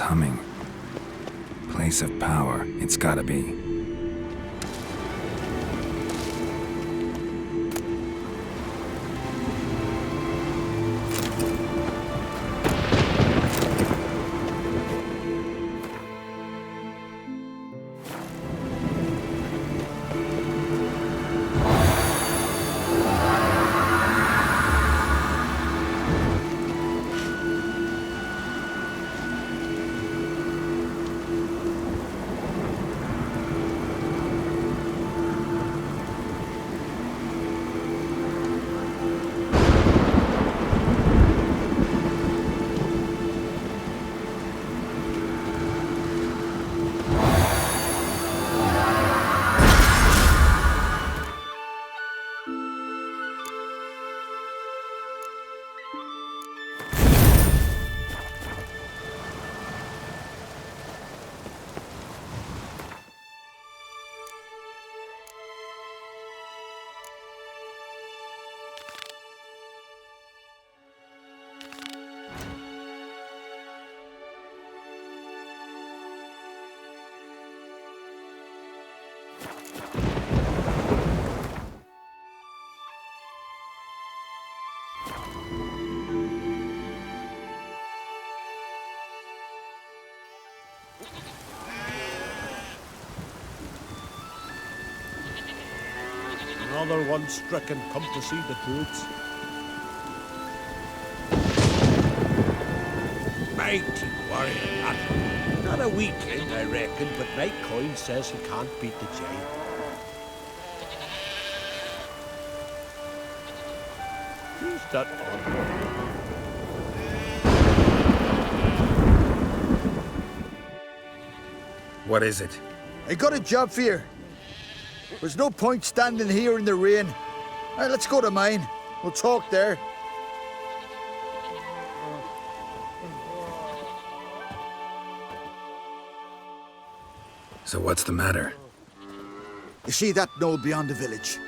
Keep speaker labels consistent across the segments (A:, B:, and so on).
A: someone's humming. Place of power, it's gotta be.
B: Another one stricken, come to see the truth. Mighty warrior, that. Not a weakling, I reckon, but my coin says he can't beat the giant. Who's that on?
A: What is it?
C: I got a job for you. There's no point standing here in the rain. Let's go to mine. We'll talk there.
A: So what's the matter?
C: You see that knoll beyond the village?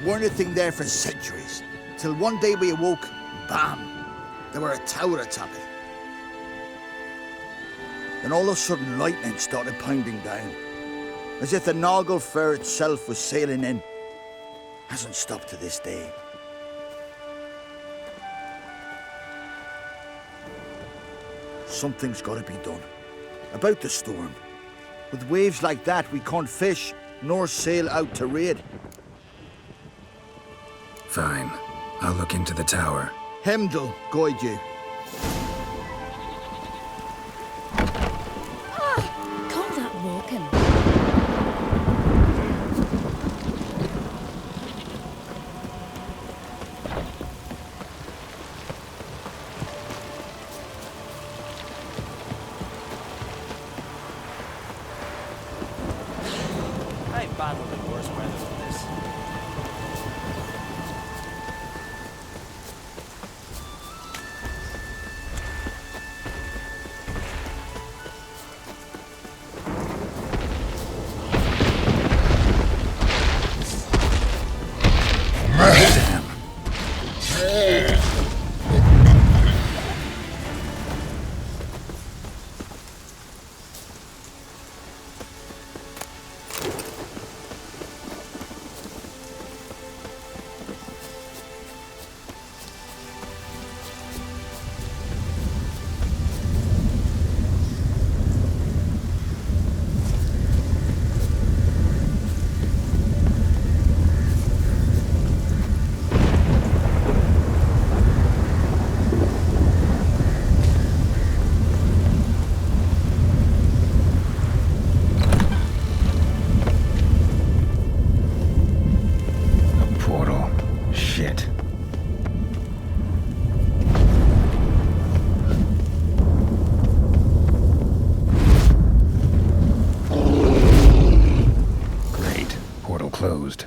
C: Weren't a thing there for centuries. Till one day we awoke, bam! There were a tower atop it. Then all of a sudden lightning started pounding down. As if the Noggle Fair itself was sailing in. Hasn't stopped to this day. Something's got to be done. About the storm. With waves like that, we can't fish, nor sail out to raid.
A: Fine. I'll look into the tower.
C: Hemdall, guide you.
D: Call that walking.
E: I've battled in worse weather than this.
A: Closed.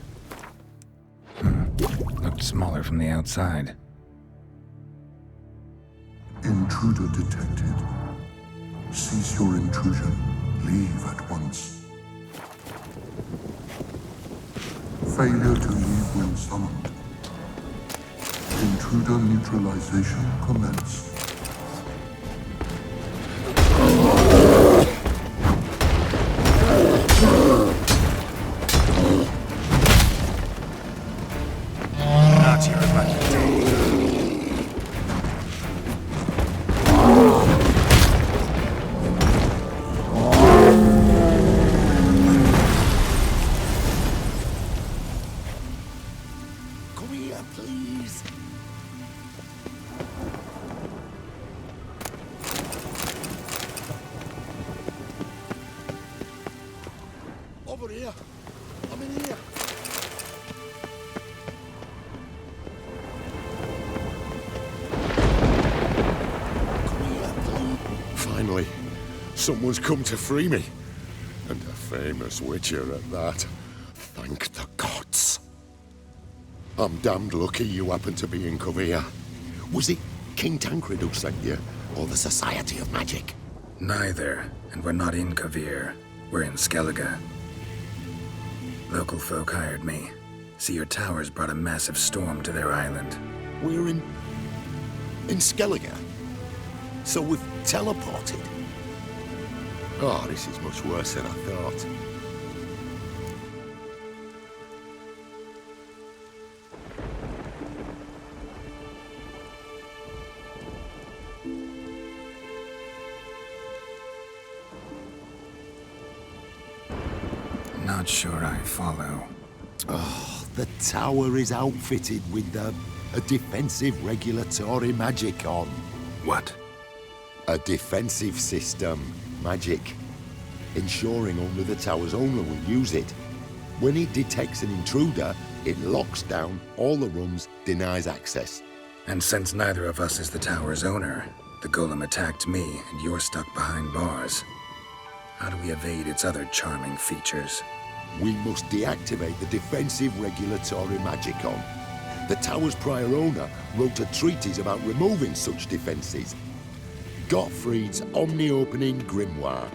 A: Looked smaller from the outside.
F: Intruder detected. Cease your intrusion. Leave at once. Failure to leave when summoned. Intruder neutralization commenced.
G: over here. I'm in here. Come here, Blue. Finally, someone's come to free me. And a famous witcher at that. Thank the gods. I'm damned lucky you happen to be in Kovir. Was it King Tancred who sent you, or the Society of Magic?
A: Neither, and we're not in Kovir. We're in Skellige. Local folk hired me. See, your towers brought a massive storm to their island.
G: We're in Skellige? So we've teleported? Oh, this is much worse than I thought.
A: Not sure I follow.
G: Oh, the tower is outfitted with a defensive regulatory magic on.
A: What?
G: A defensive system. Magic. Ensuring only the tower's owner will use it. When it detects an intruder, it locks down all the rooms, denies access.
A: And since neither of us is the tower's owner, the golem attacked me and you're stuck behind bars. How do we evade its other charming features?
G: We must deactivate the defensive regulatory magicon. The tower's prior owner wrote a treatise about removing such defenses. Gottfried's Omni-Opening Grimoire.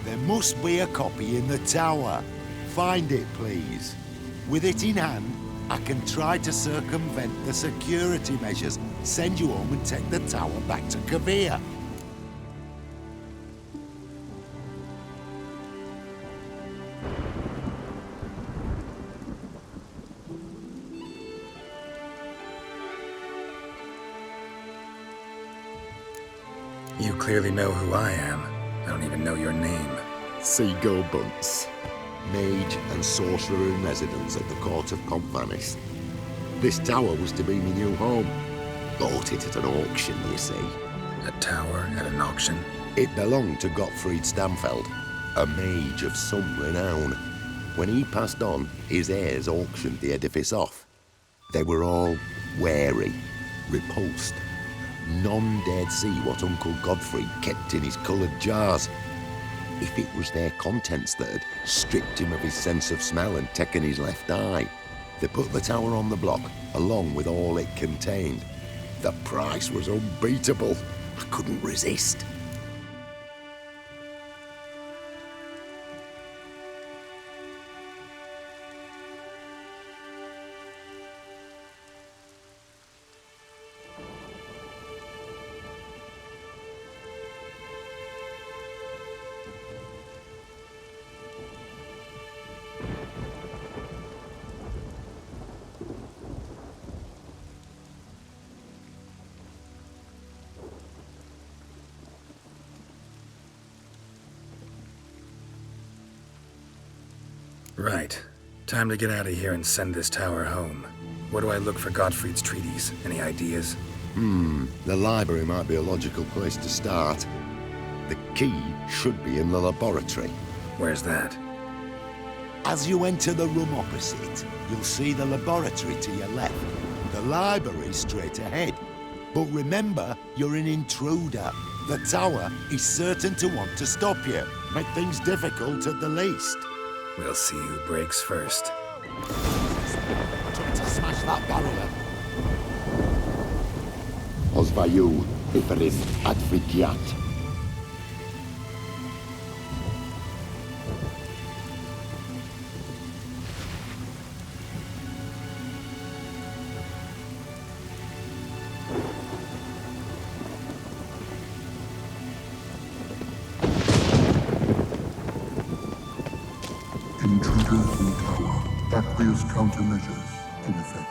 G: There must be a copy in the tower. Find it, please. With it in hand, I can try to circumvent the security measures, send you home and take the tower back to Kovir.
A: You clearly know who I am. I don't even know your name.
G: Seagull Bunce. Mage and sorcerer in residence at the court of Compvanis. This tower was to be my new home. Bought it at an auction, you see.
A: A tower at an auction?
G: It belonged to Gottfried Stamfeld, a mage of some renown. When he passed on, his heirs auctioned the edifice off. They were all wary, repulsed. None dared see what Uncle Godfrey kept in his coloured jars. If it was their contents that had stripped him of his sense of smell and taken his left eye, they put the tower on the block, along with all it contained. The price was unbeatable. I couldn't resist.
A: Right. Time to get out of here and send this tower home. Where do I look for Gottfried's treaties? Any ideas?
G: The library might be a logical place to start. The key should be in the laboratory.
A: Where's that?
G: As you enter the room opposite, you'll see the laboratory to your left. The library straight ahead. But remember, you're an intruder. The tower is certain to want to stop you. Make things difficult at the least.
A: We'll see who breaks first.
G: Try to smash that barrier. Osvayu, Iferis, Advigiat.
F: Intruders in tower. Aqueous countermeasures in effect.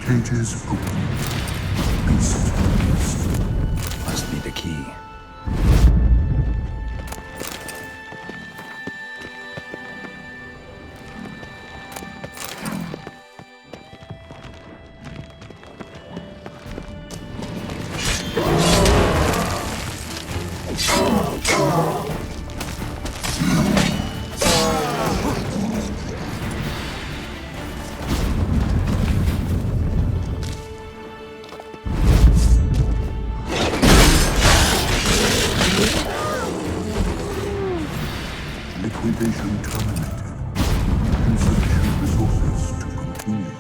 F: Cages open. Beast released.
A: Must be the key.
F: Liquidation terminated. Insufficient resources to continue.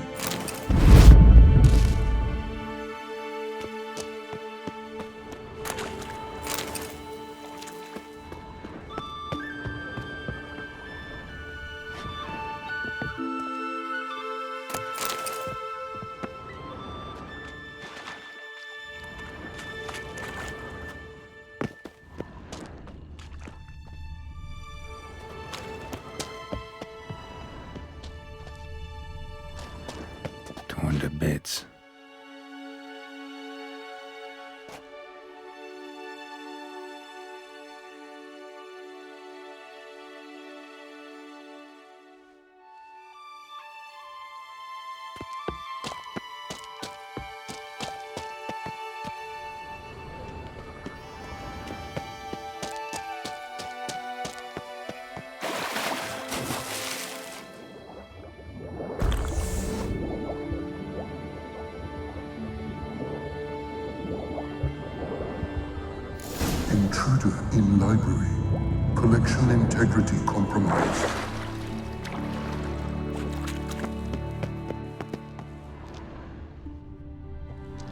A: Torn to bits.
F: Intruder in library. Collection integrity compromised.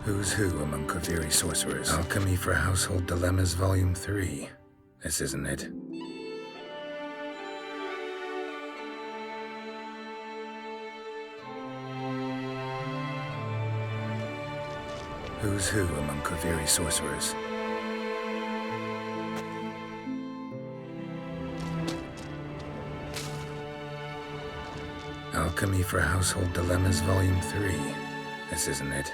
A: Who's who among Kaviri sorcerers? Alchemy for Household Dilemmas, Volume 3. This isn't it. Who's who among Kaviri sorcerers? Alchemy for Household Dilemmas, Volume 3. This isn't it.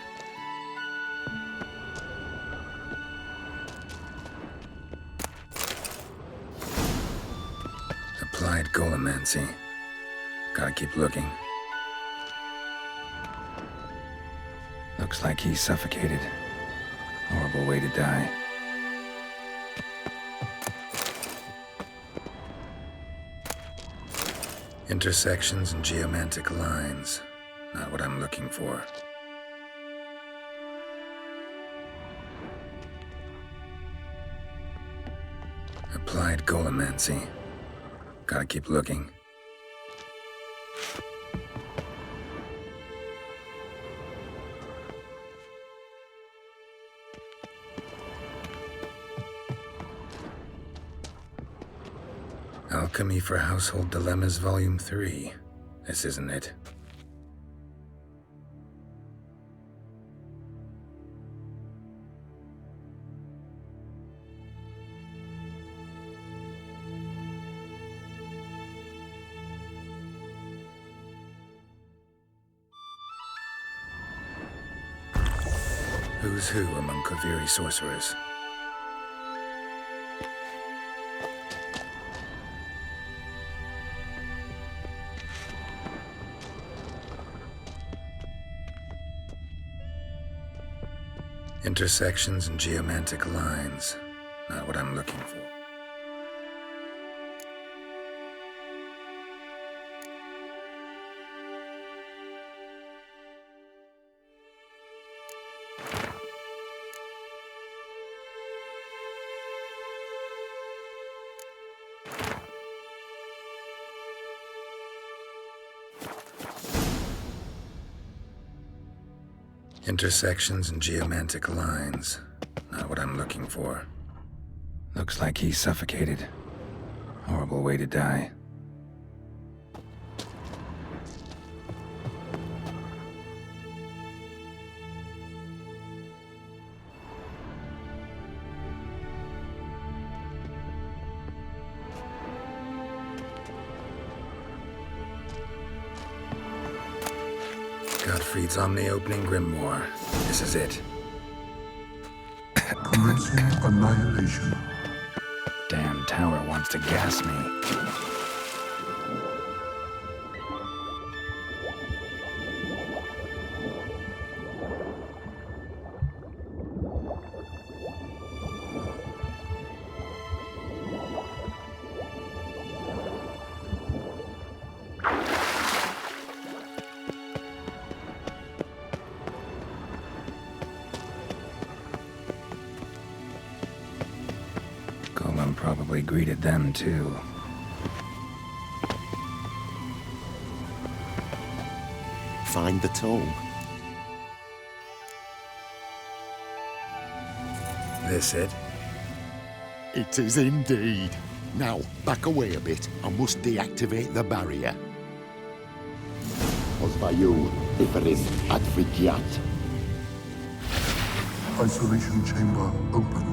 A: Applied Golemancy. Gotta keep looking. Looks like he's suffocated. Horrible way to die. Intersections and geomantic lines. Not what I'm looking for. Applied Golemancy. Gotta keep looking. Alchemy for Household Dilemmas, Volume 3. This isn't it. Who's who among Kaviri sorcerers? Intersections and geomantic lines. Not what I'm looking for. Intersections and geomantic lines. Not what I'm looking for. Looks like he's suffocated. Horrible way to die. Gottfried's Omni-opening grimoire. This is it.
F: Commencing annihilation.
A: Damn tower wants to gas me. Golem probably greeted them too.
G: Find the tome.
A: This it?
G: It is indeed. Now, back away a bit. I must deactivate the barrier. Osvayu, Iferis, Advigiat.
F: Isolation chamber open.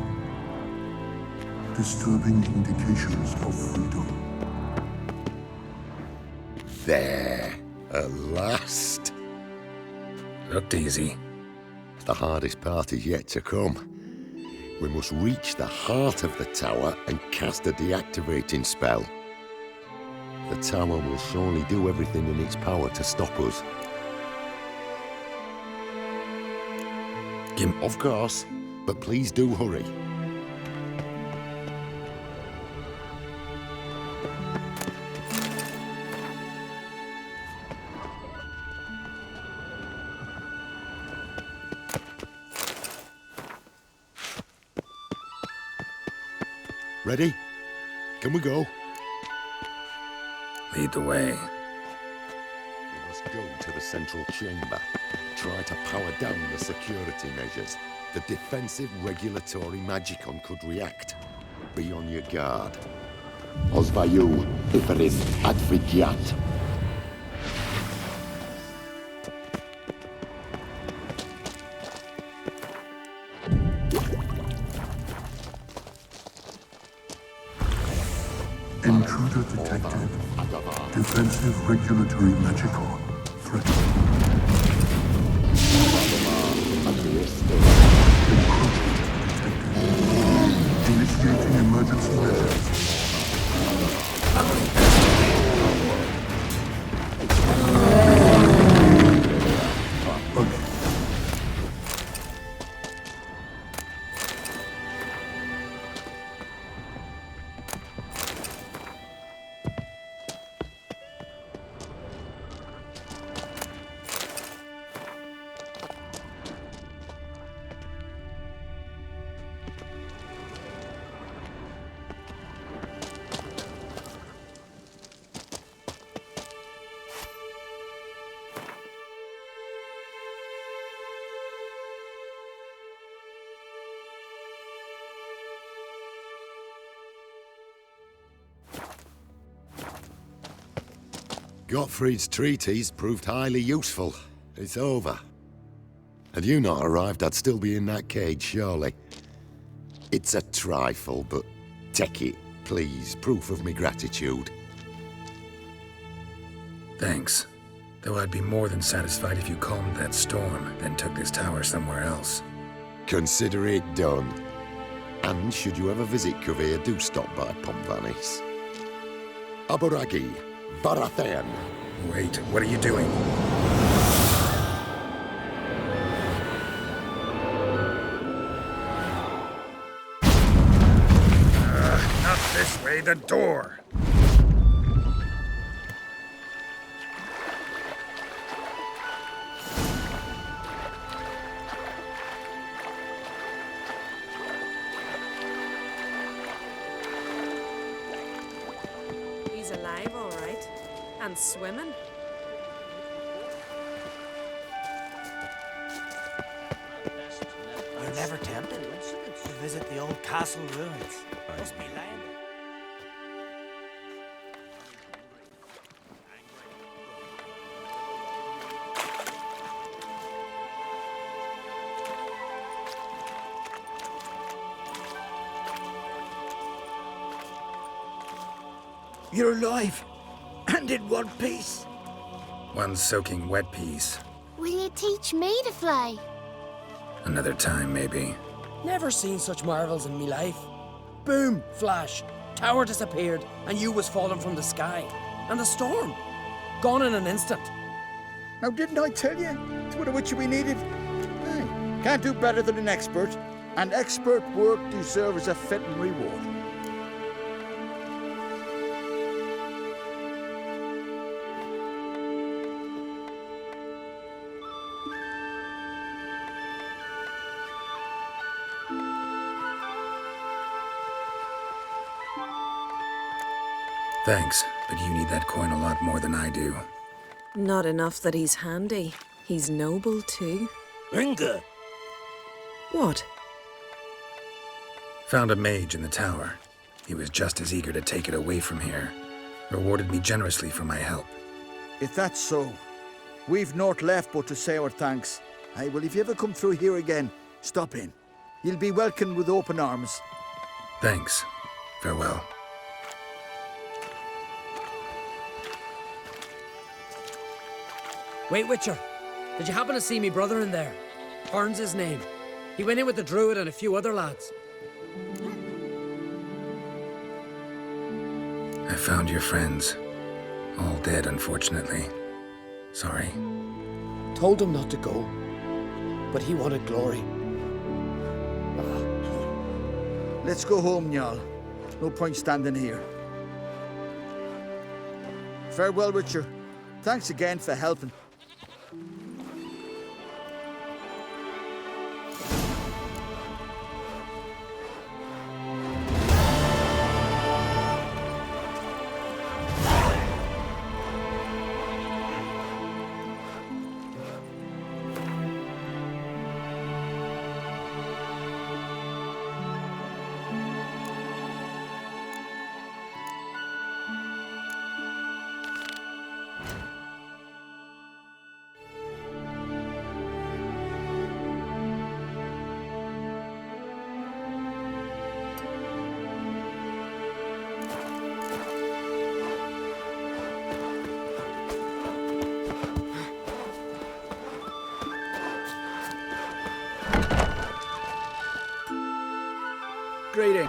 F: Disturbing indications of freedom.
G: There. At last.
A: Looked easy.
G: The hardest part is yet to come. We must reach the heart of the tower and cast a deactivating spell. The tower will surely do everything in its power to stop us. Of course, but please do hurry. Ready? Can we go?
A: Lead the way.
G: We must go to the central chamber. Try to power down the security measures. The defensive regulatory magicon could react. Be on your guard. Osvayu, Iferis, Advigiat.
F: Intruder detected. Defensive regulatory magicon threatened. Initiating emergency measures.
G: Gottfried's treatise proved highly useful. It's over. Had you not arrived, I'd still be in that cage, surely. It's a trifle, but take it, please. Proof of me gratitude.
A: Thanks. Though I'd be more than satisfied if you calmed that storm, then took this tower somewhere else.
G: Consider it done. And should you ever visit Kuvir, do stop by Pompvanis. Aboragi, Barathan.
A: Wait, what are you doing? Not this way, the door!
H: He's alive, all right. And swimming.
E: You're never tempted to visit the old castle ruins. Must be lying there.
C: You're alive, and in one piece.
A: One soaking wet piece.
I: Will you teach me to fly?
A: Another time, maybe.
J: Never seen such marvels in me life. Boom, flash, tower disappeared, and you was falling from the sky. And the storm, gone in an instant.
C: Now, didn't I tell you? It's what a witcher we needed. Aye, can't do better than an expert. And expert work deserves a fitting reward.
A: Thanks, but you need that coin a lot more than I do.
H: Not enough that he's handy. He's noble too.
B: Inga!
H: What?
A: Found a mage in the tower. He was just as eager to take it away from here. Rewarded me generously for my help.
C: If that's so, we've naught left but to say our thanks. Aye, well, if you ever come through here again, stop in. You'll be welcomed with open arms.
A: Thanks. Farewell.
J: Wait, Witcher. Did you happen to see me brother in there? Horn's his name. He went in with the druid and a few other lads.
A: I found your friends. All dead, unfortunately. Sorry.
J: Told him not to go, but he wanted glory.
C: Let's go home, Jarl. No point standing here. Farewell, Witcher. Thanks again for helping. Greeting.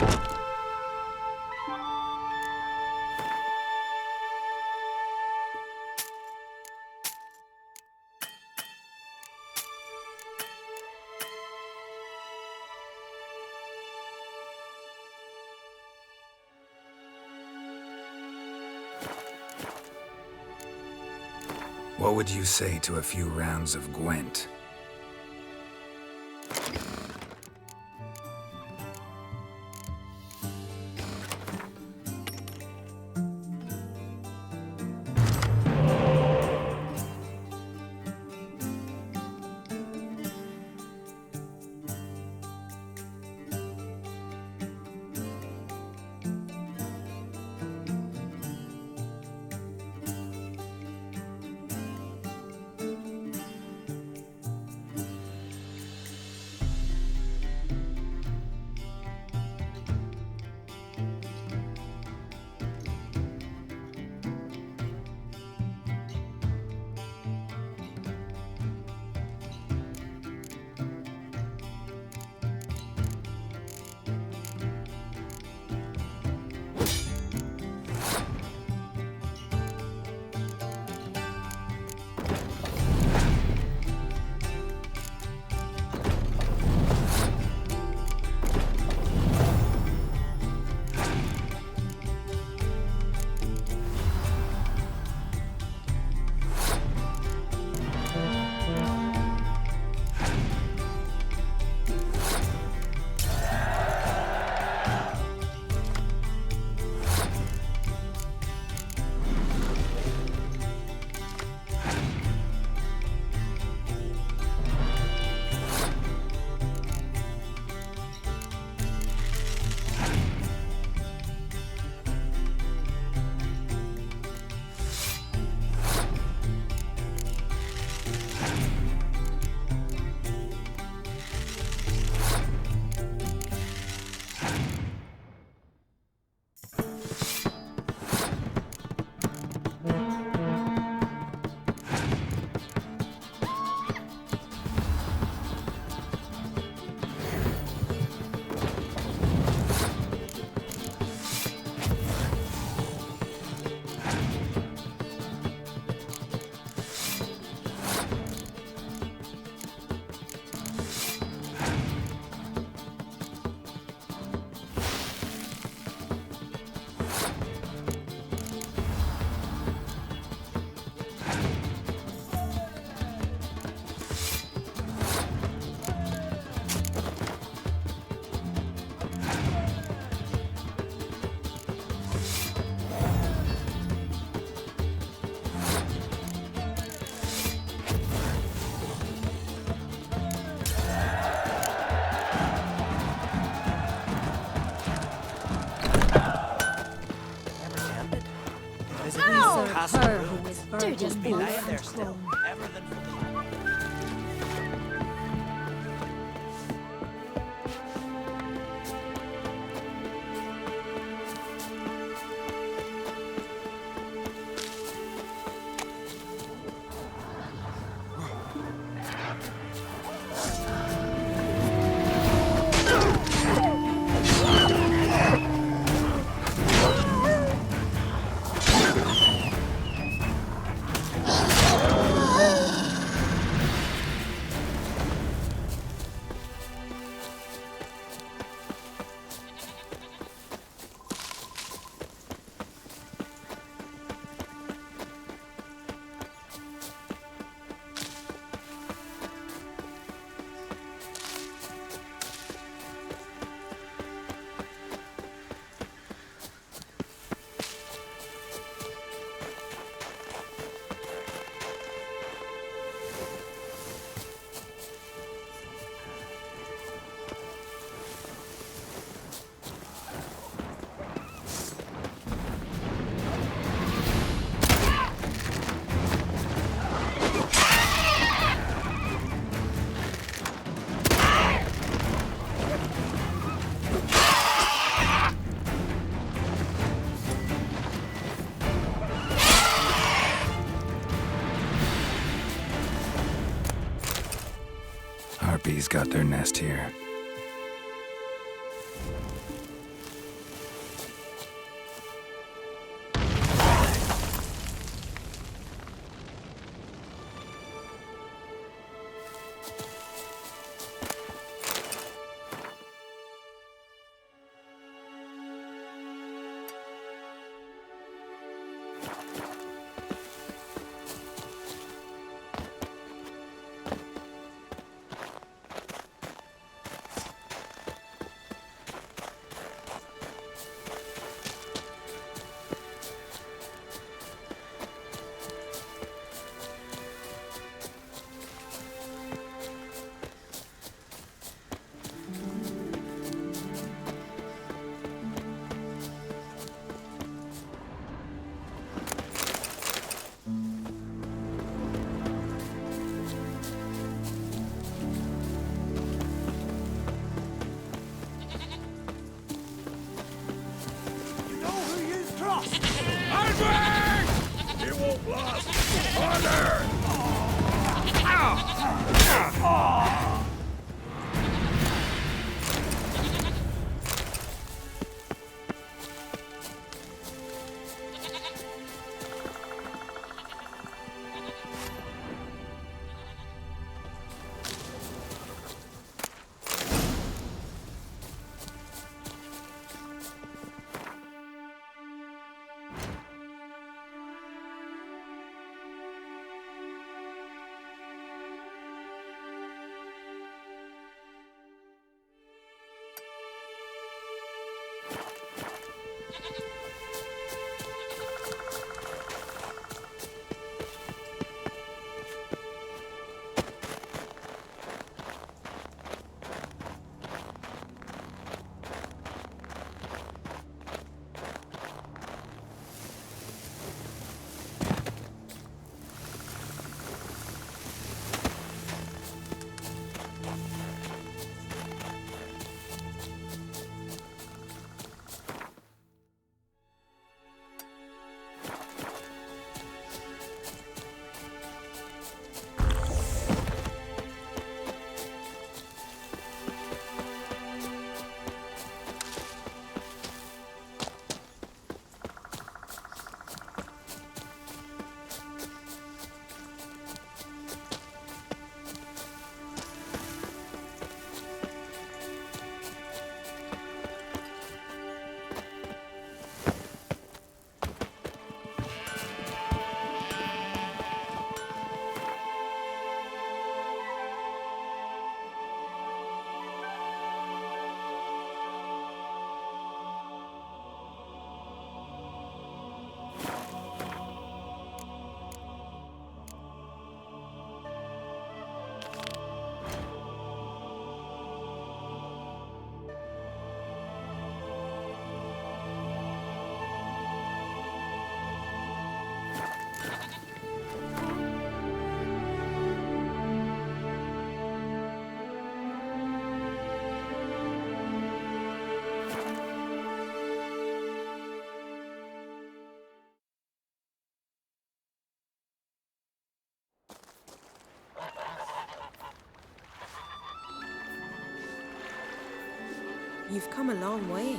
A: What would you say to a few rounds of Gwent?
D: Her who is
E: Just
D: virgin
E: be lying
D: wolf
E: there
D: and
E: still.
D: crone.
E: Everything for the...
A: Harpies got their nest here.
H: You've come a long way.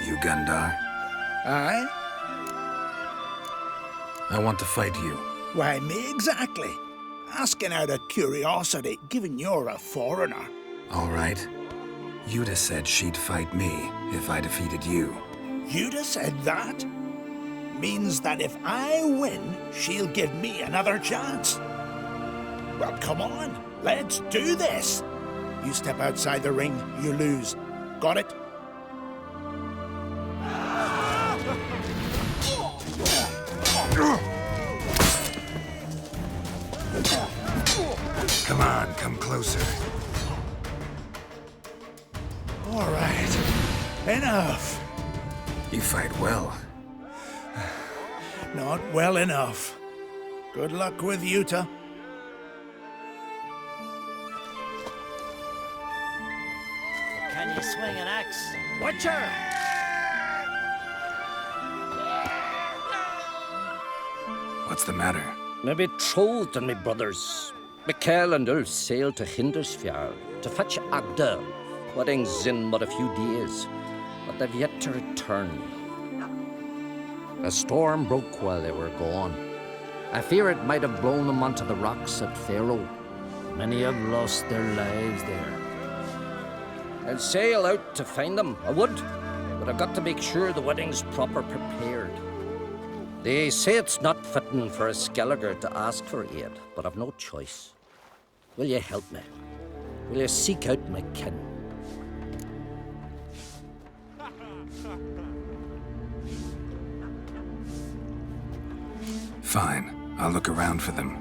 A: You Gundar?
K: Aye?
A: I want to fight you.
K: Why, me exactly. Asking out of curiosity, given you're a foreigner.
A: All right. Yuda said she'd fight me if I defeated you.
K: You'd have said that? Means that if I win, she'll give me another chance. Well, come on, let's do this. You step outside the ring, you lose. Got it?
A: Come on, come closer.
K: All right, enough.
A: You fight well.
K: Not well enough. Good luck with Utah.
E: Can you swing an axe? Watcher!
A: What's the matter?
L: Me betrothed and me brothers. Mikhail and Ulf sailed to Hindersfjord to fetch Agda. Wedding's in but a few days, but they've yet to return. A storm broke while they were gone. I fear it might have blown them onto the rocks at Faroe. Many have lost their lives there. I'd sail out to find them, I would, but I've got to make sure the wedding's proper prepared. They say it's not fitting for a Skelliger to ask for aid, but I've no choice. Will you help me? Will you seek out my kin?
A: Fine. I'll look around for them.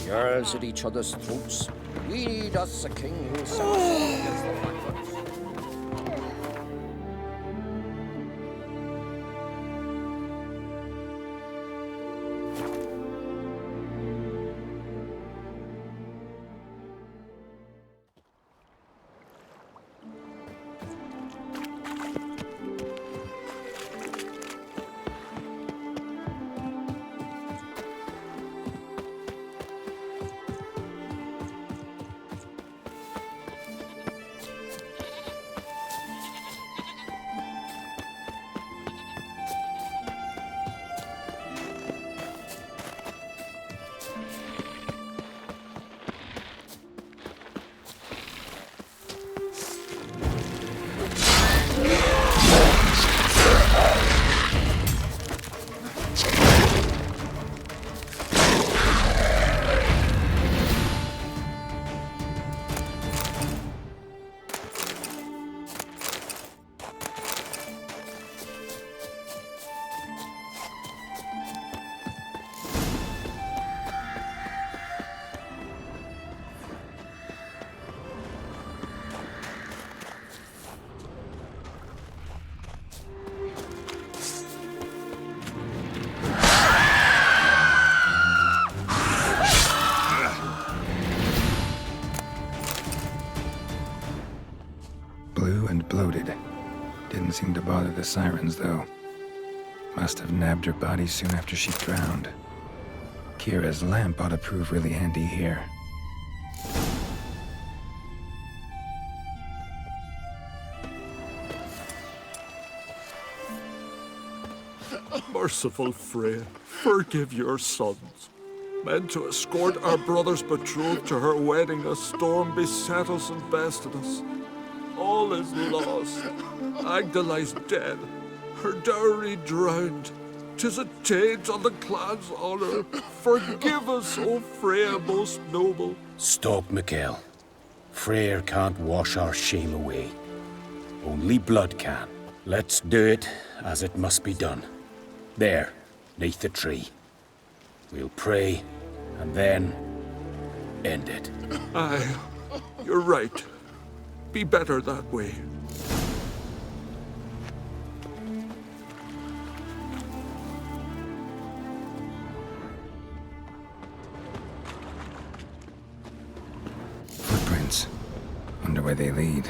L: Yarls at each other's throats. We need us a king who'll set us up against the Frankfurts.
A: Blue and bloated. Didn't seem to bother the sirens, though. Must have nabbed her body soon after she drowned. Kira's lamp ought to prove really handy here.
M: Merciful Freya, forgive your sons. Meant to escort our brother's betrothed to her wedding, a storm beset us and bested us. All is lost. Agda lies dead, her dowry drowned. 'Tis a taint on the clan's honor. Forgive us, O Freya most noble.
N: Stop, Mikhail. Freyr can't wash our shame away. Only blood can. Let's do it as it must be done. There, neath the tree. We'll pray, and then end it.
M: Aye, you're right. Be better that way.
A: Footprints. wonder where they lead.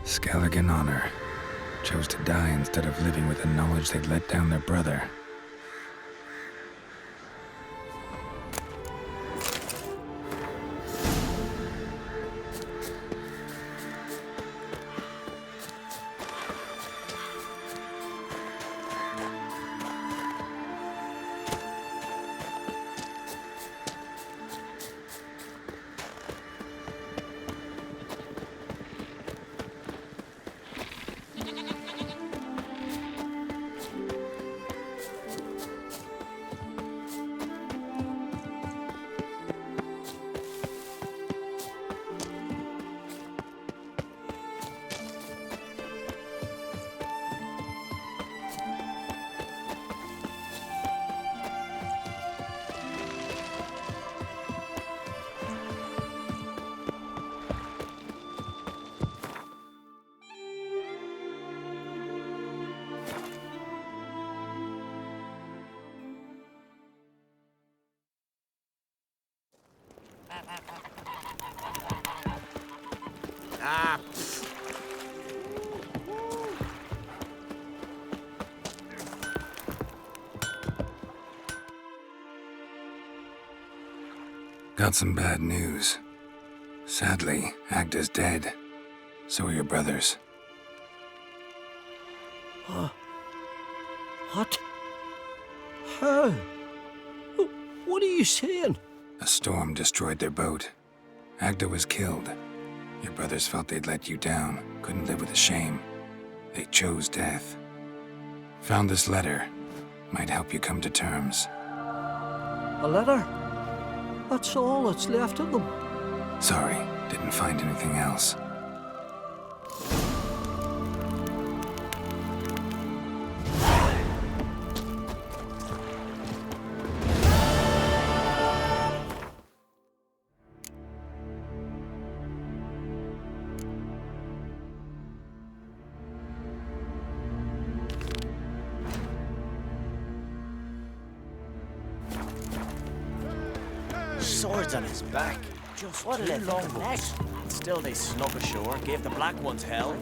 A: Skelligan Honor chose to die instead of living with the knowledge they'd let down their brother.
C: Ah,
A: Got some bad news. Sadly, Agda's dead. So are your brothers.
B: What? How? What are you saying?
A: A storm destroyed their boat. Agda was killed. Your brothers felt they'd let you down, couldn't live with the shame. They chose death. Found this letter. Might help you come to terms.
B: A letter? That's all that's left of them.
A: Sorry, didn't find anything else.
E: Swords on his back.
K: Just
E: what a
K: two
E: long
K: long
E: neck. Still they snuck ashore, gave the black ones hell.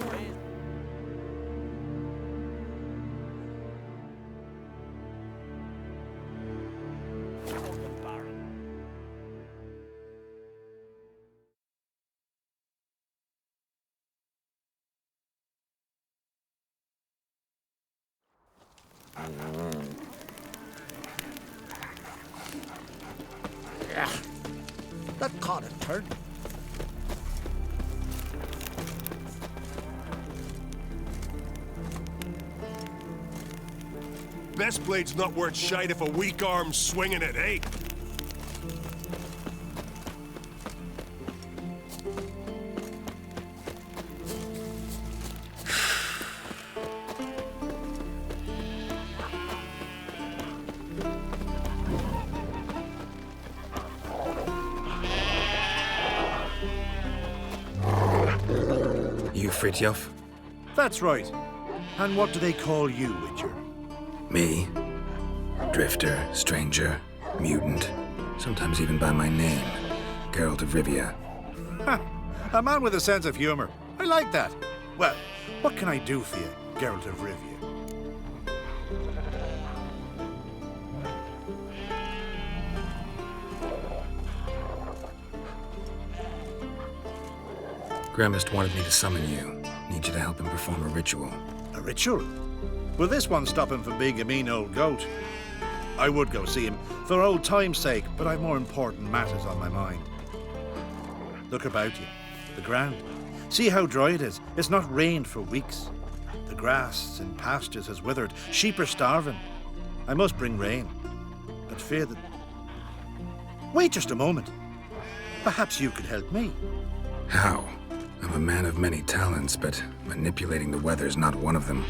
C: yeah. That caught a turn.
O: Best blade's not worth shite if a weak arm's swinging it, eh?
A: You Fritjof?
K: That's right. And what do they call you, Witcher?
A: Me? Drifter, stranger, mutant, sometimes even by my name, Geralt of Rivia.
K: Ha! A man with a sense of humor. I like that. Well, what can I do for you, Geralt of Rivia?
A: Gremist wanted me to summon you. Need you to help him perform a ritual.
K: A ritual? Will this one stop him from being a mean old goat? I would go see him for old time's sake, but I've more important matters on my mind. Look about you. The ground. See how dry it is. It's not rained for weeks. The grass in pastures has withered. Sheep are starving. I must bring rain, but fear that... Wait just a moment. Perhaps you could help me.
A: How? I'm a man of many talents, but manipulating the weather's not one of them.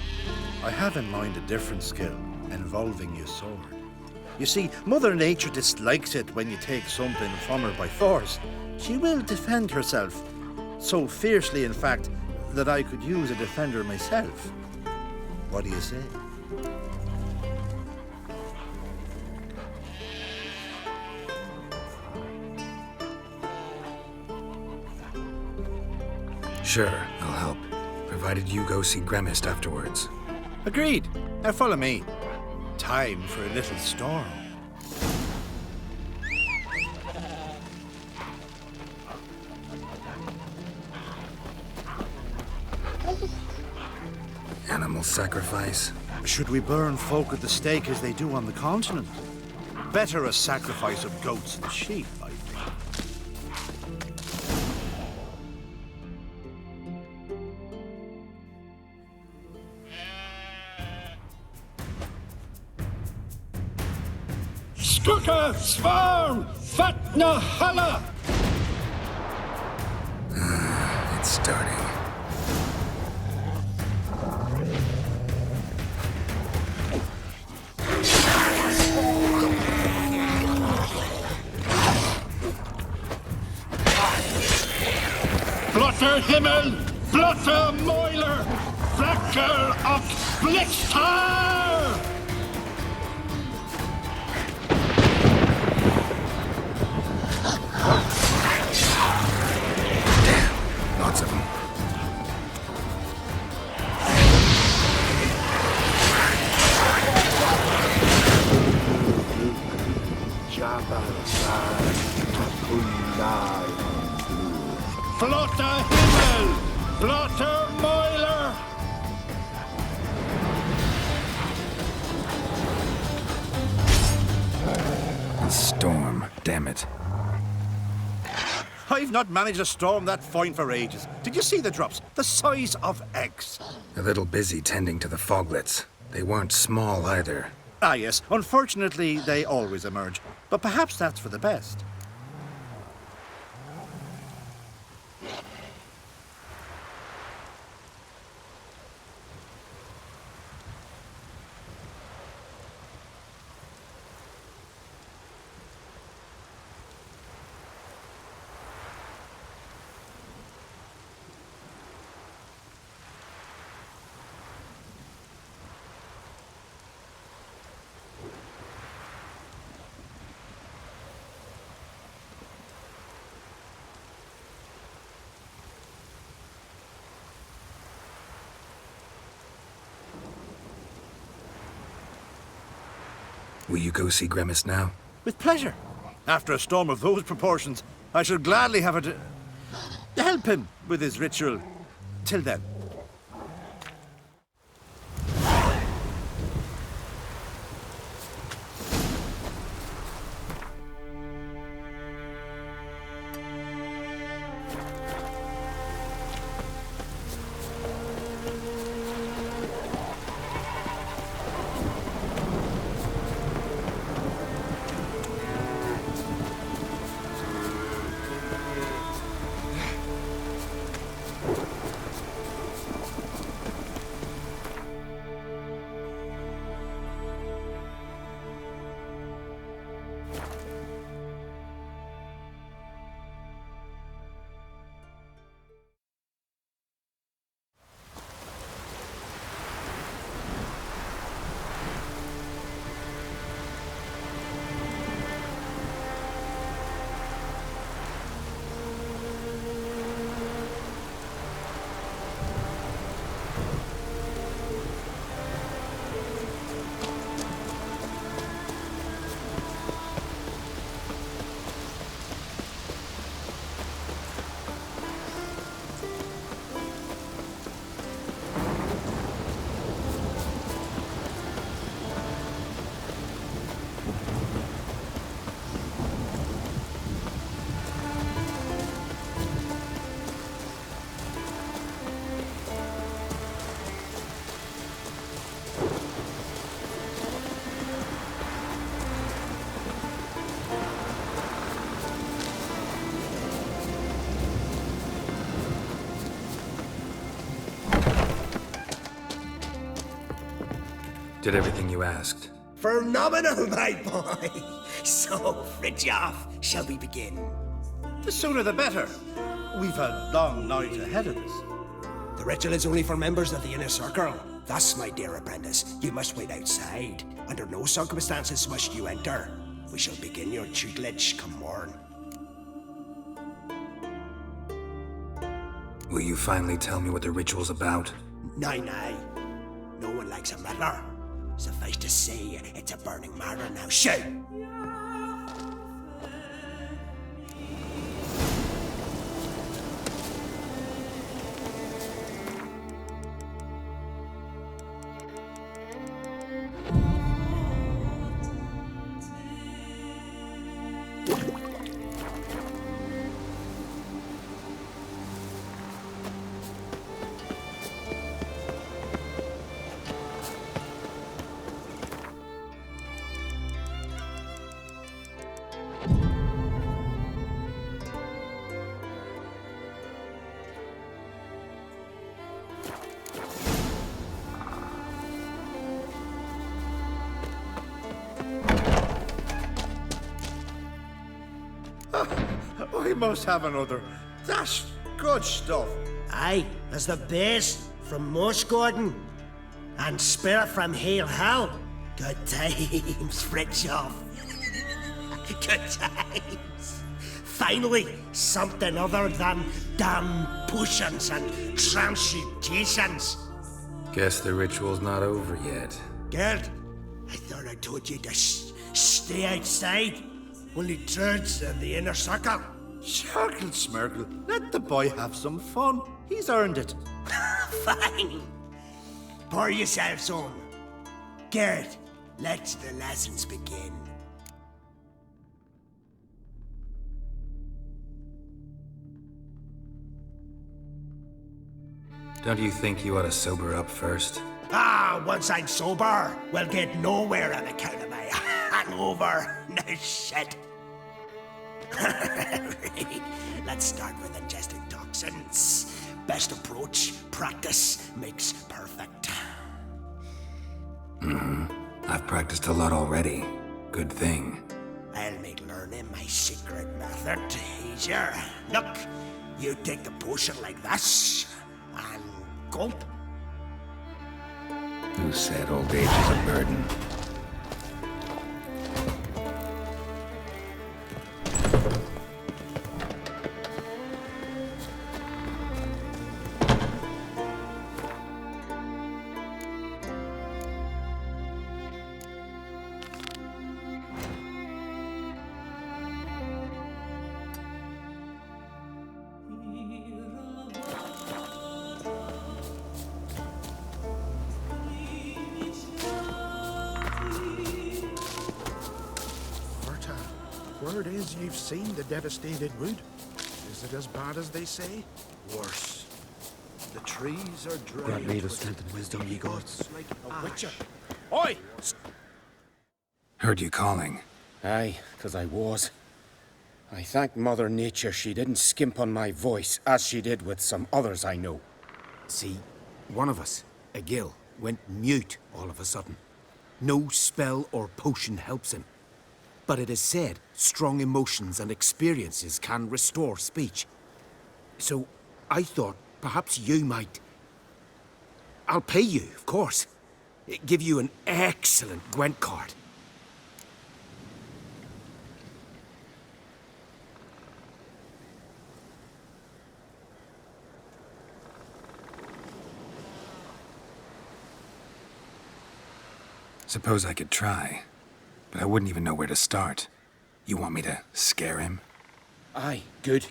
K: I have in mind a different skill involving your sword. You see, Mother Nature dislikes it when you take something from her by force. She will defend herself, so fiercely, in fact, that I could use a defender myself. What do you say?
A: Sure, I'll help, provided you go see Gremist afterwards.
K: Agreed. Now follow me. Time for a little storm.
A: Animal sacrifice?
K: Should we burn folk at the stake as they do on the continent? Better a sacrifice of goats and sheep, I think.
P: Skuka, Svarm, Fatna, Hala!
A: It's starting.
P: Blotter Himmel, Blotter Moiler, Flacker of Blitztar!
A: Lots of them.
P: Blotter Himmel, Blotter Moiler!
A: A storm, damn it.
K: I've not managed to storm that fine for ages. Did you see the drops? The size of eggs.
A: A little busy tending to the foglets. They weren't small either.
K: Ah, yes. Unfortunately, they always emerge. But perhaps that's for the best.
A: Will you go see Gremist now?
K: With pleasure. After a storm of those proportions, I shall gladly have it to help him with his ritual. Till then.
A: Did everything you asked.
E: Phenomenal, my boy. So, Fridtjof, shall we begin?
P: The sooner the better. We've a long night ahead of us.
E: The ritual is only for members of the inner circle. Thus, my dear apprentice, you must wait outside. Under no circumstances must you enter. We shall begin your tutelage come morn.
A: Will you finally tell me what the ritual's about?
E: Nay. No one likes a meddler. Suffice to say, it's a burning matter now. Shout!
P: We must have another. That's good stuff.
E: Aye, as the best from Moss Gordon and Spirit from Hale Hell. Good times, Fridtjof. Good times. Finally, something other than damn potions and transmutations.
A: Guess the ritual's not over yet.
E: Gerd, I thought I told you to stay outside. Only turds in the inner circle.
P: Smirkle, Smirkle. Let the boy have some fun. He's earned it.
E: Fine. Pour yourselves on. Gerd, let the lessons begin.
A: Don't you think you ought to sober up first?
E: Once I'm sober, we'll get nowhere on account of my hangover. No shit. Let's start with ingesting toxins. Best approach, practice makes perfect.
A: I've practiced a lot already. Good thing.
E: I'll make learning my secret method easier. Look, you take the potion like this, and gulp.
A: Who said old age is a burden?
K: Word is you've seen the devastated wood. Is it as bad as they say? Worse. The trees are dry.
N: Grant me the strength and wisdom, ye gods.
K: Like a witcher.
P: Oi!
A: Heard you calling.
N: Aye, 'cause I was. I thank Mother Nature she didn't skimp on my voice, as she did with some others I know.
Q: See, one of us, a gill, went mute all of a sudden. No spell or potion helps him. But it is said strong emotions and experiences can restore speech. So I thought perhaps you might... I'll pay you, of course. Give you an excellent Gwent card.
A: Suppose I could try, but I wouldn't even know where to start. You want me to scare him?
N: Aye, good.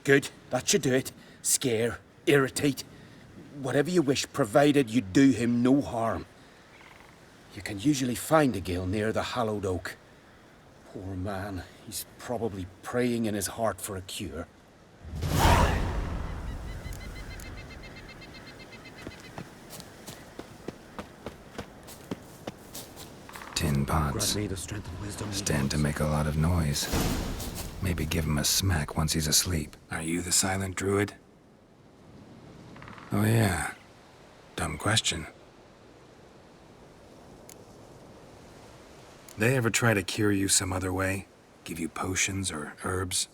N: That should do it. Scare, irritate, whatever you wish, provided you do him no harm. You can usually find a gill near the hallowed oak. Poor man, he's probably praying in his heart for a cure.
A: Tin pots.
N: Grant me the strength and wisdom.
A: Stand to make a lot of noise. Maybe give him a smack once he's asleep. Are you the silent druid? Oh yeah. Dumb question. They ever try to cure you some other way? Give you potions or herbs?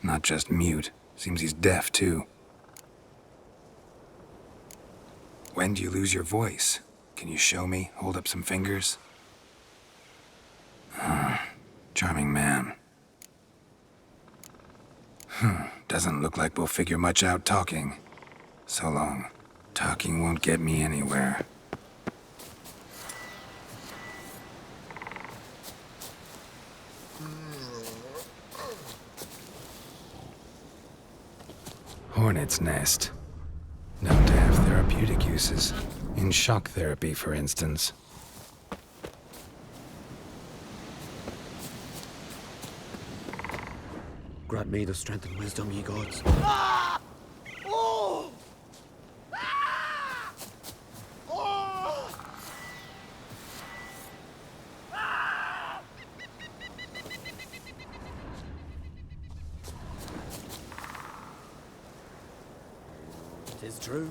A: Not just mute. Seems he's deaf, too. When do you lose your voice? Can you show me? Hold up some fingers? Charming man. Doesn't look like we'll figure much out talking. So long. Talking won't get me anywhere. Hornet's nest. Known to have therapeutic uses. In shock therapy, for instance.
J: Grant me the strength and wisdom, ye gods.
B: Ah! Oh! Ah! Oh! Ah!
J: Tis true.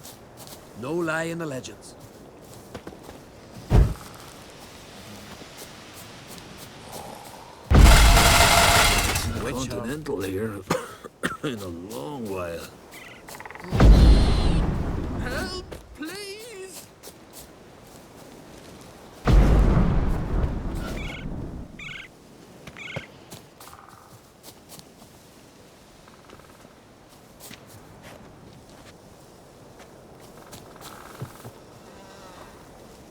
J: No lie in the legends.
B: Continental here in a long while. Help, please!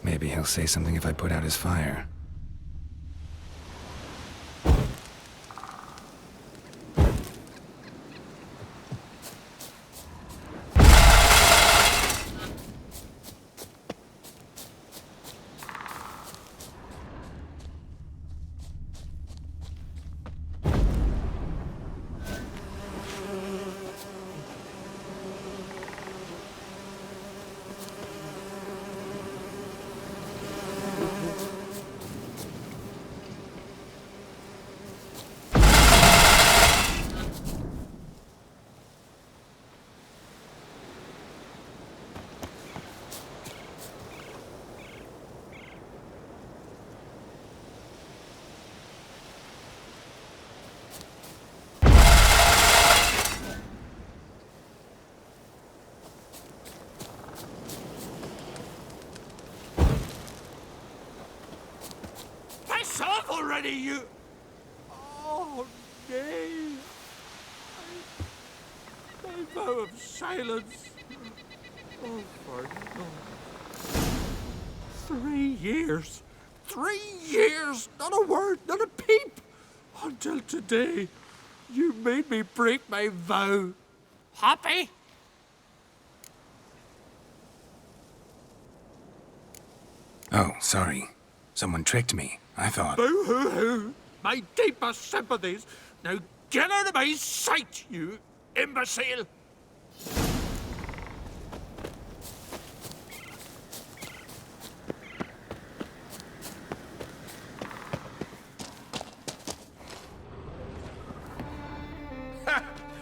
A: Maybe he'll say something if I put out his fire.
B: Piss off already, you... Oh, nay. My vow of silence. Oh, for no. 3 years. 3 years! Not a word, not a peep! Until today, you made me break my vow. Happy?
A: Oh, sorry. Someone tricked me. I thought...
B: Boo-hoo-hoo! My deepest sympathies. Now get out of my sight, you imbecile!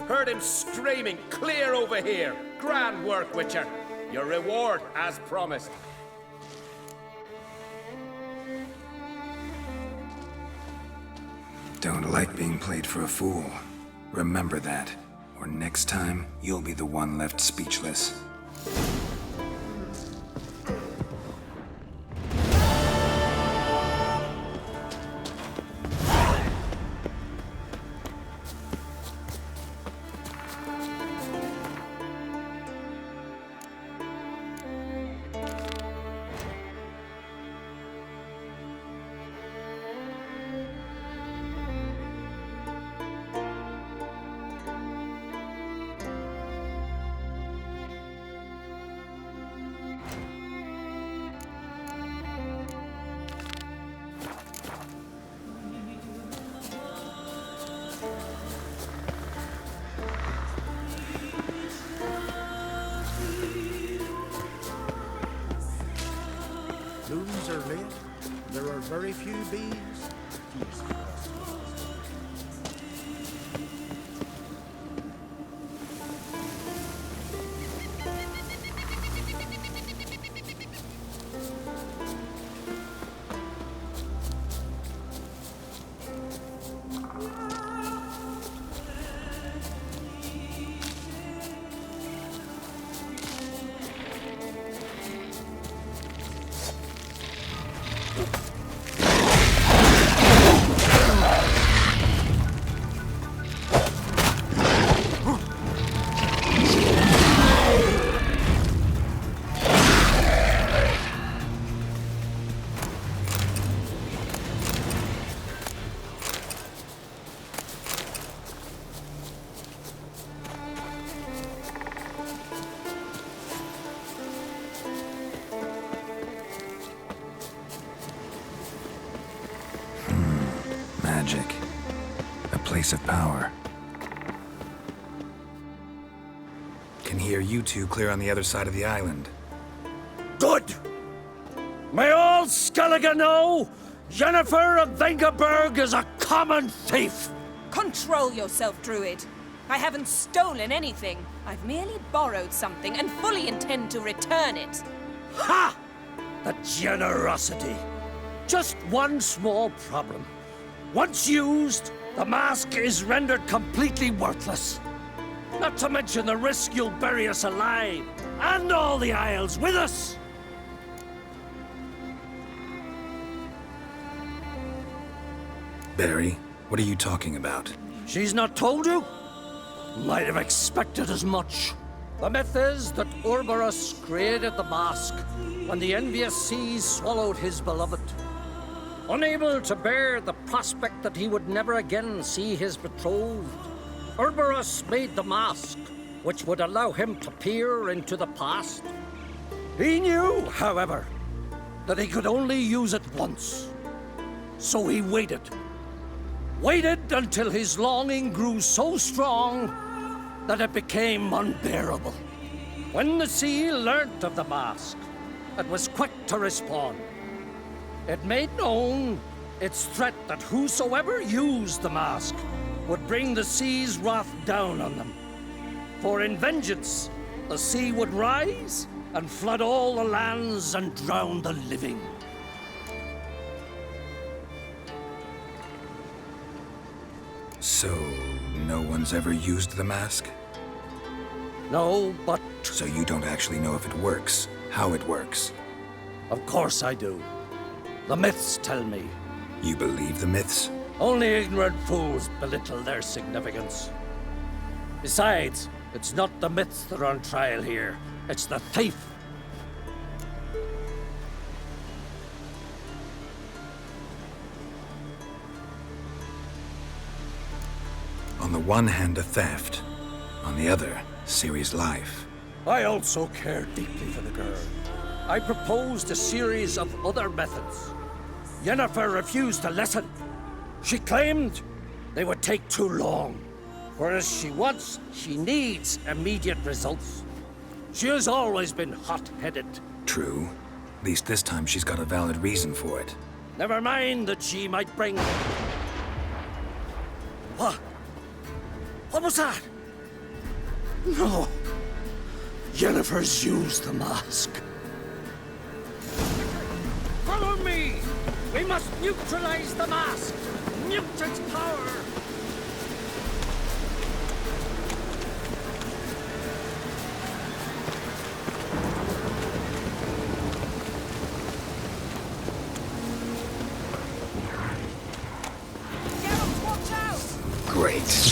L: Heard him screaming, clear over here. Grand work, Witcher. Your reward, as promised.
A: Don't like being played for a fool. Remember that, or next time, you'll be the one left speechless.
K: Blooms are late. There are very few bees.
A: place of power. Can hear you two clear on the other side of the island.
N: Good! May all Skellige know Jennifer of Vengerberg is a common thief!
R: Control yourself, Druid. I haven't stolen anything. I've merely borrowed something and fully intend to return it.
N: Ha! The generosity. Just one small problem. Once used, the mask is rendered completely worthless. Not to mention the risk you'll bury us alive, and all the Isles with us.
A: Barry, what are you talking about?
N: She's not told you? Might have expected as much. The myth is that Urberus created the mask when the envious seas swallowed his beloved. Unable to bear the prospect that he would never again see his betrothed, Urberus made the mask, which would allow him to peer into the past. He knew, however, that he could only use it once. So he waited. Waited until his longing grew so strong that it became unbearable. When the sea learnt of the mask, it was quick to respond. It made known its threat that whosoever used the mask would bring the sea's wrath down on them. For in vengeance, the sea would rise and flood all the lands and drown the living.
A: So, no one's ever used the mask?
N: No, but...
A: So you don't actually know if it works, how it works?
N: Of course I do. The myths tell me.
A: You believe the myths?
N: Only ignorant fools belittle their significance. Besides, it's not the myths that are on trial here. It's the thief.
A: On the one hand, a theft. On the other, Ciri's life.
N: I also care deeply for the girl. I proposed a series of other methods. Yennefer refused to listen. She claimed they would take too long, whereas she needs immediate results. She has always been hot-headed.
A: True. At least this time she's got a valid reason for it.
N: Never mind that she might bring... What? What was that? No. Yennefer's used the mask. Follow me! We must neutralize the mask! Mute its power!
R: Geralt, watch out!
A: Great.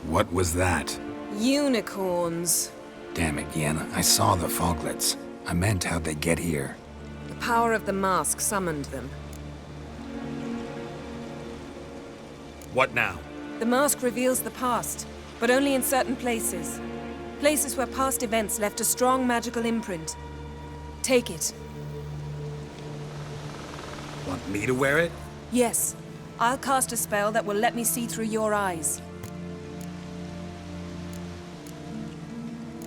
A: What was that?
H: Unicorns.
A: Damn it, Yen. I saw the foglets. I meant how'd they get here?
H: The power of the mask summoned them.
A: What now?
H: The mask reveals the past, but only in certain places. Places where past events left a strong magical imprint. Take it.
A: Want me to wear it?
H: Yes. I'll cast a spell that will let me see through your eyes.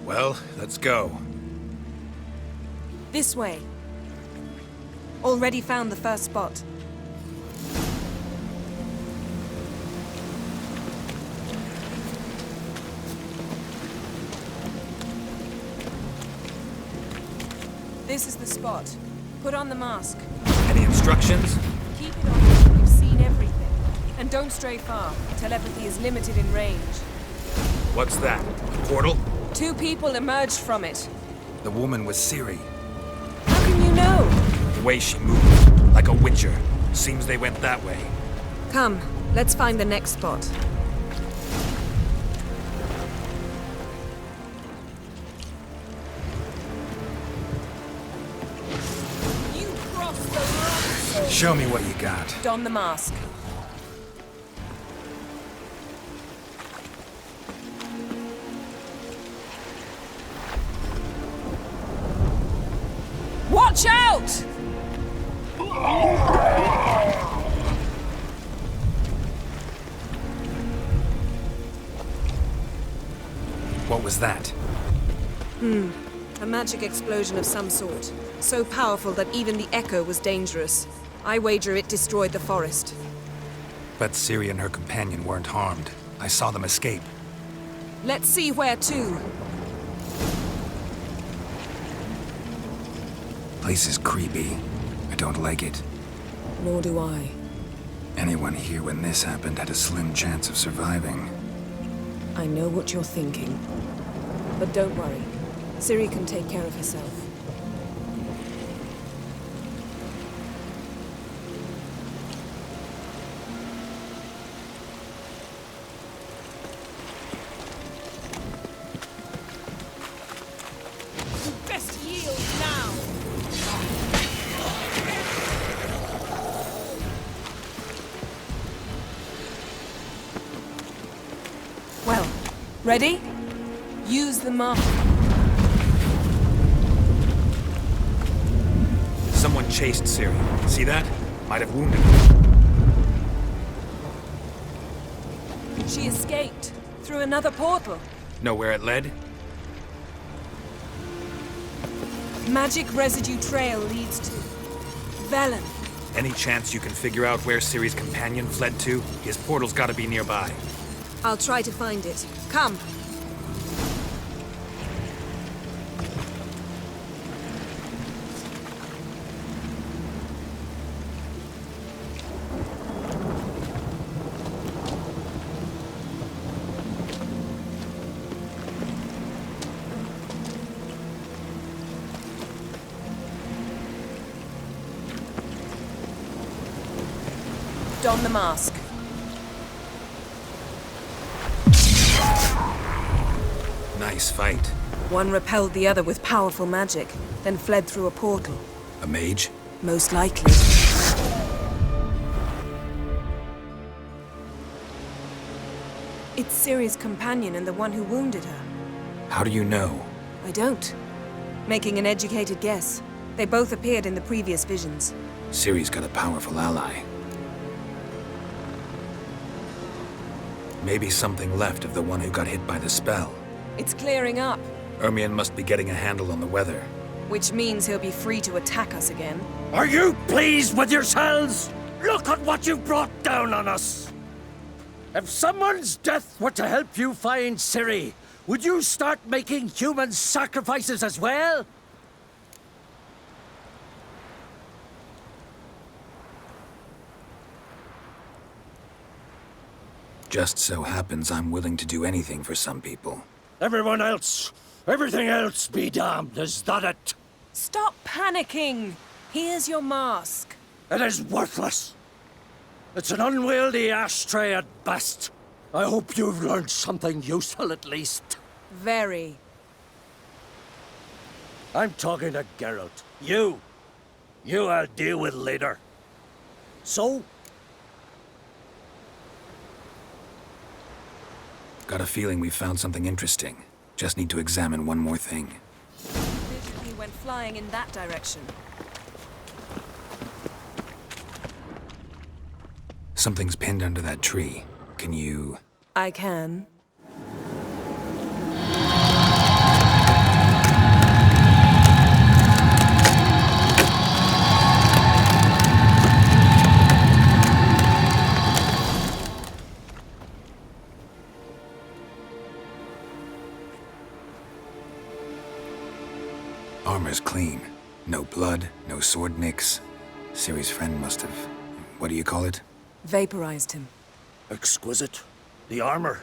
A: Well, let's go.
H: This way. Already found the first spot. This is the spot. Put on the mask.
A: Any instructions?
H: Keep it on until you've seen everything. And don't stray far. Telepathy is limited in range.
A: What's that? A portal?
H: 2 people emerged from it.
A: The woman was Ciri.
H: How can you know?
A: The way she moved, like a witcher. Seems they went that way.
H: Come, let's find the next spot. You crossed the line.
A: Show me what you got.
H: Don the mask. Watch out!
A: What was that?
H: A magic explosion of some sort. So powerful that even the echo was dangerous. I wager it destroyed the forest.
A: But Ciri and her companion weren't harmed. I saw them escape.
H: Let's see where to.
A: Place is creepy. I don't like it.
H: Nor do I.
A: Anyone here when this happened had a slim chance of surviving.
H: I know what you're thinking. But don't worry. Ciri can take care of herself.
R: Best yield now!
H: Well, ready? Use the mark.
A: Someone chased Ciri. See that? Might have wounded her.
H: She escaped through another portal.
A: Know where it led?
H: Magic residue trail leads to Velen.
A: Any chance you can figure out where Ciri's companion fled to? His portal's gotta be nearby.
H: I'll try to find it. Come. Don the mask.
A: Nice fight.
H: One repelled the other with powerful magic, then fled through a portal.
A: A mage?
H: Most likely. It's Ciri's companion and the one who wounded her.
A: How do you know?
H: I don't. Making an educated guess. They both appeared in the previous visions.
A: Ciri's got a powerful ally. Maybe something left of the one who got hit by the spell.
H: It's clearing up,
A: Ermion must be getting a handle on the weather.
H: which means he'll be free to attack us again.
N: Are you pleased with yourselves? Look at what you've brought down on us! If someone's death were to help you find Ciri, would you start making human sacrifices as well?
A: Just so happens I'm willing to do anything for some people.
N: Everyone else, everything else be damned, is that it?
H: Stop panicking! Here's your mask.
N: It is worthless. It's an unwieldy ashtray at best. I hope you've learned something useful at least.
H: Very.
N: I'm talking to Geralt. You I'll deal with later. So?
A: Got a feeling we found something interesting. Just need to examine one more thing.
H: He went flying in that direction.
A: Something's pinned under that tree. Can you...
H: I can.
A: Armor's clean. No blood, no sword nicks. Ciri's friend must have... what do you call it?
H: Vaporized him.
N: Exquisite. The armor,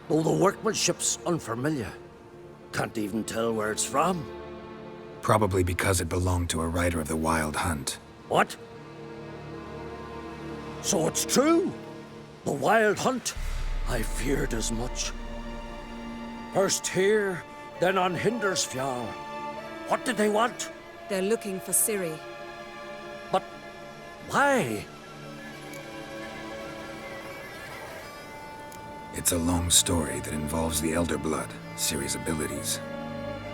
N: though the workmanship's unfamiliar. Can't even tell where it's from.
A: Probably because it belonged to a rider of the Wild Hunt.
N: What? So it's true? The Wild Hunt? I feared as much. First here, then on Hindersfjall. What did they want?
H: They're looking for Ciri.
N: But why?
A: It's a long story that involves the Elder Blood, Ciri's abilities.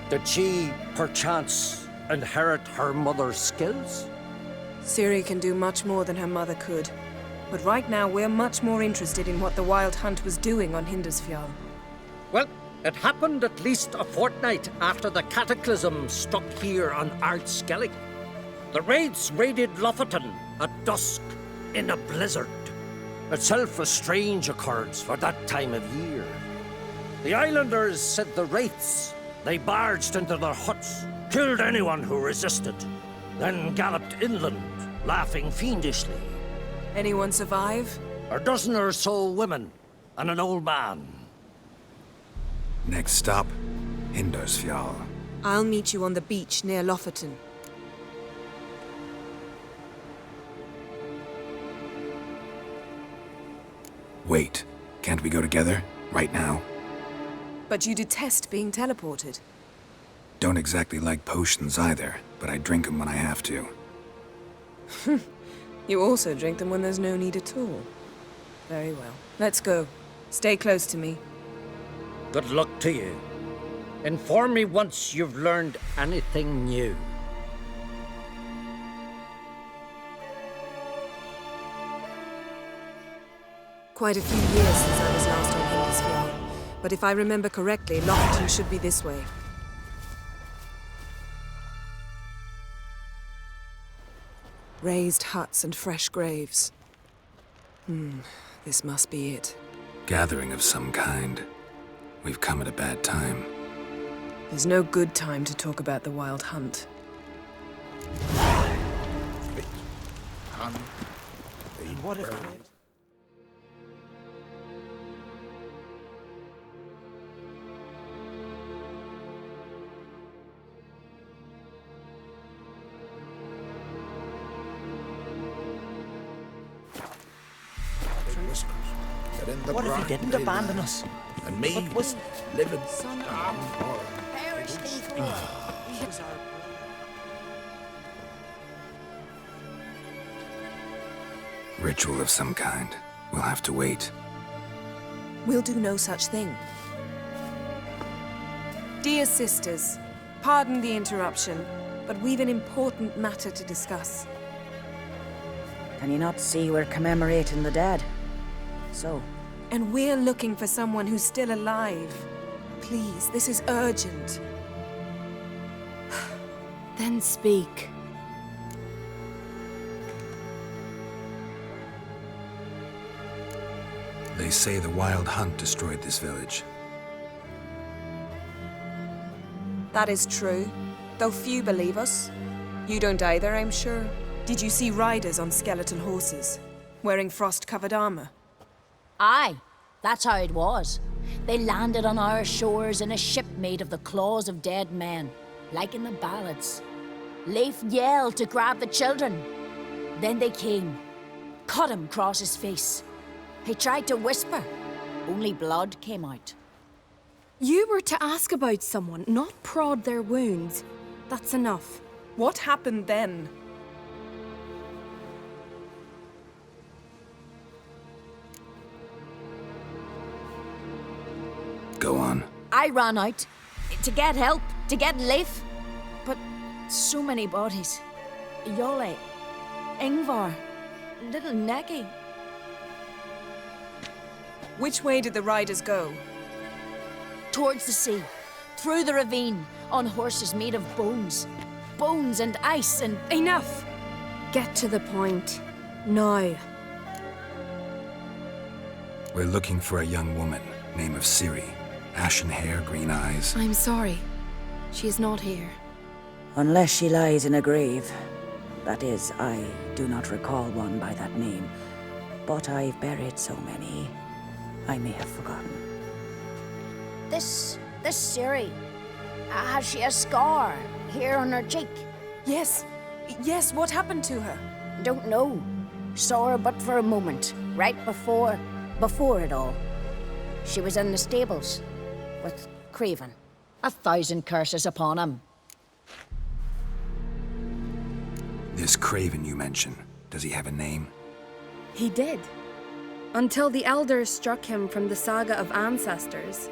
N: Did she, perchance,
L: inherit her mother's skills?
H: Ciri can do much more than her mother could. But right now, we're much more interested in what the Wild Hunt was doing on Hindarsfjall.
L: Well, it happened at least a fortnight after the cataclysm struck here on Ardskellig. The raids raided Lofoten at dusk in a blizzard. Itself a strange occurrence for that time of year. The islanders said the wraiths. They barged into their huts, killed anyone who resisted, then galloped inland, laughing fiendishly.
H: Anyone survive?
L: A dozen or so women and an old man.
A: Next stop, Hindarsfjall.
H: I'll meet you on the beach near Lofoten.
A: Wait, can't we go together? Right now?
H: But you detest being teleported.
A: Don't exactly like potions either, but I drink them when I have to.
H: You also drink them when there's no need at all. Very well. Let's go. Stay close to me.
L: Good luck to you. Inform me once you've learned anything new.
H: Quite a few years since I was last on Hindarsfjall, but if I remember correctly, Lofoten should be this way. Raised huts and fresh graves. This must be it.
A: Gathering of some kind. We've come at a bad time.
H: There's no good time to talk about the Wild Hunt.
K: What if...
P: What if he didn't abandon us?
K: And me
P: What was
K: living...
A: Ritual of some kind. We'll have to wait.
H: We'll do no such thing. Dear sisters, pardon the interruption, but we've an important matter to discuss.
S: Can you not see we're commemorating the dead? So?
H: And we're looking for someone who's still alive. Please, this is urgent.
D: Then speak.
A: They say the Wild Hunt destroyed this village.
H: That is true, though few believe us. You don't either, I'm sure. Did you see riders on skeleton horses, wearing frost-covered armor?
S: Aye, that's how it was. They landed on our shores in a ship made of the claws of dead men, like in the ballads. Leif yelled to grab the children. Then they came, cut him across his face. He tried to whisper, only blood came out.
D: You were to ask about someone, not prod their wounds. That's enough.
H: What happened then?
A: Go on.
S: I ran out to get help, to get Leif. But so many bodies. Yolle, Ingvar, little Necky.
H: Which way did the riders go?
S: Towards the sea, through the ravine, on horses made of bones. Bones and ice and...
D: Enough! Get to the point. Now.
A: We're looking for a young woman, name of Ciri. Ashen hair, green eyes.
D: I'm sorry. She is not here.
S: Unless she lies in a grave. That is, I do not recall one by that name. But I've buried so many, I may have forgotten. This Ciri, has she a scar here on her cheek?
H: Yes, what happened to her?
S: Don't know. Saw her but for a moment, right before it all. She was in the stables with Craven. 1,000 curses upon him.
A: This Craven you mention, does he have a name?
D: He did. Until the elders struck him from the saga of ancestors.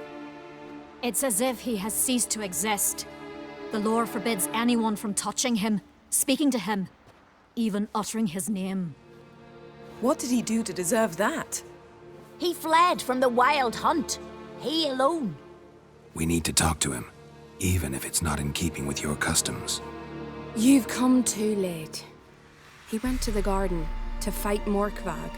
I: It's as if he has ceased to exist.
T: The lore forbids anyone from touching him, speaking to him, even uttering his name.
H: What did he do to deserve that?
S: He fled from the wild hunt. He alone.
A: We need to talk to him, even if it's not in keeping with your customs.
D: You've come too late. He went to the garden to fight Morkvag.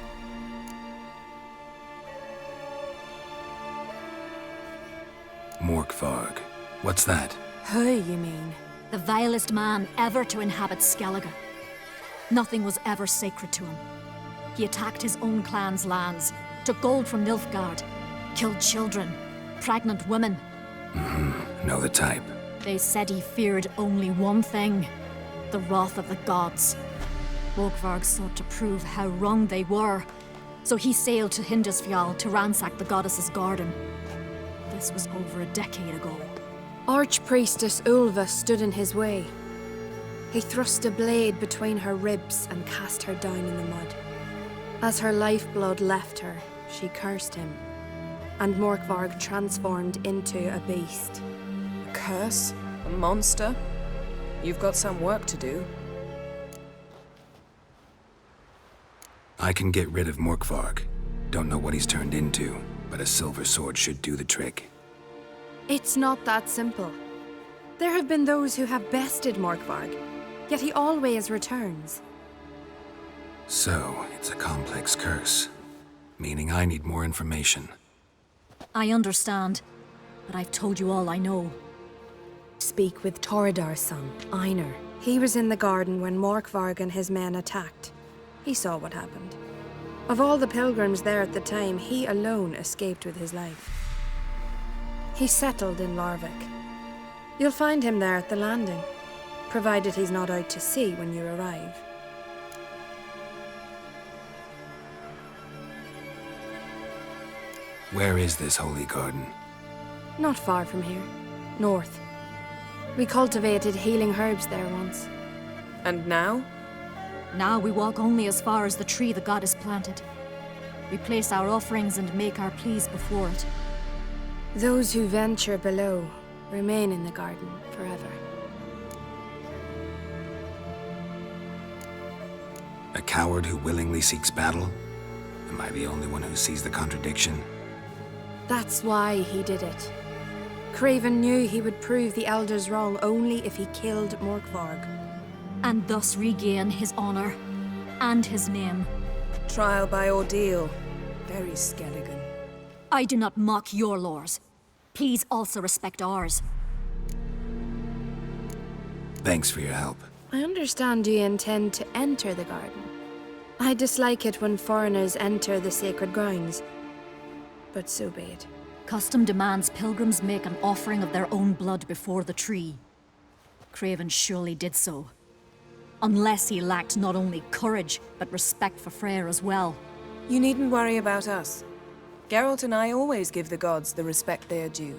A: Morkvarg. What's that?
D: Who, you mean?
T: The vilest man ever to inhabit Skellige. Nothing was ever sacred to him. He attacked his own clan's lands, took gold from Nilfgaard, killed children, pregnant women.
A: Know the type.
T: They said he feared only one thing, the wrath of the gods. Morkvarg sought to prove how wrong they were, so he sailed to Hindisfjall to ransack the goddess's garden. This was over a decade ago.
D: Archpriestess Ulva stood in his way. He thrust a blade between her ribs and cast her down in the mud. As her lifeblood left her, she cursed him, and Morkvarg transformed into a beast.
H: A curse? A monster? You've got some work to do.
A: I can get rid of Morkvarg. Don't know what he's turned into, but a silver sword should do the trick.
D: It's not that simple. There have been those who have bested Morkvarg, yet he always returns.
A: So, it's a complex curse, meaning I need more information.
T: I understand, but I've told you all I know.
D: Speak with Toradar's son, Einar. He was in the garden when Morkvarg and his men attacked. He saw what happened. Of all the pilgrims there at the time, he alone escaped with his life. He settled in Larvik. You'll find him there at the landing, provided he's not out to sea when you arrive.
A: Where is this holy garden?
D: Not far from here, north. We cultivated healing herbs there once.
H: And now?
T: Now we walk only as far as the tree the goddess planted. We place our offerings and make our pleas before it.
D: Those who venture below remain in the garden forever.
A: A coward who willingly seeks battle? Am I the only one who sees the contradiction?
D: That's why he did it. Craven knew he would prove the elders wrong only if he killed Morkvarg.
T: And thus regain his honor and his name.
H: Trial by ordeal. Very Skelligan.
T: I do not mock your laws. Please also respect ours.
A: Thanks for your help.
D: I understand you intend to enter the garden. I dislike it when foreigners enter the sacred grounds, but so be it.
T: Custom demands pilgrims make an offering of their own blood before the tree. Craven surely did so. Unless he lacked not only courage, but respect for Freyr as well.
H: You needn't worry about us. Geralt and I always give the gods the respect they are due.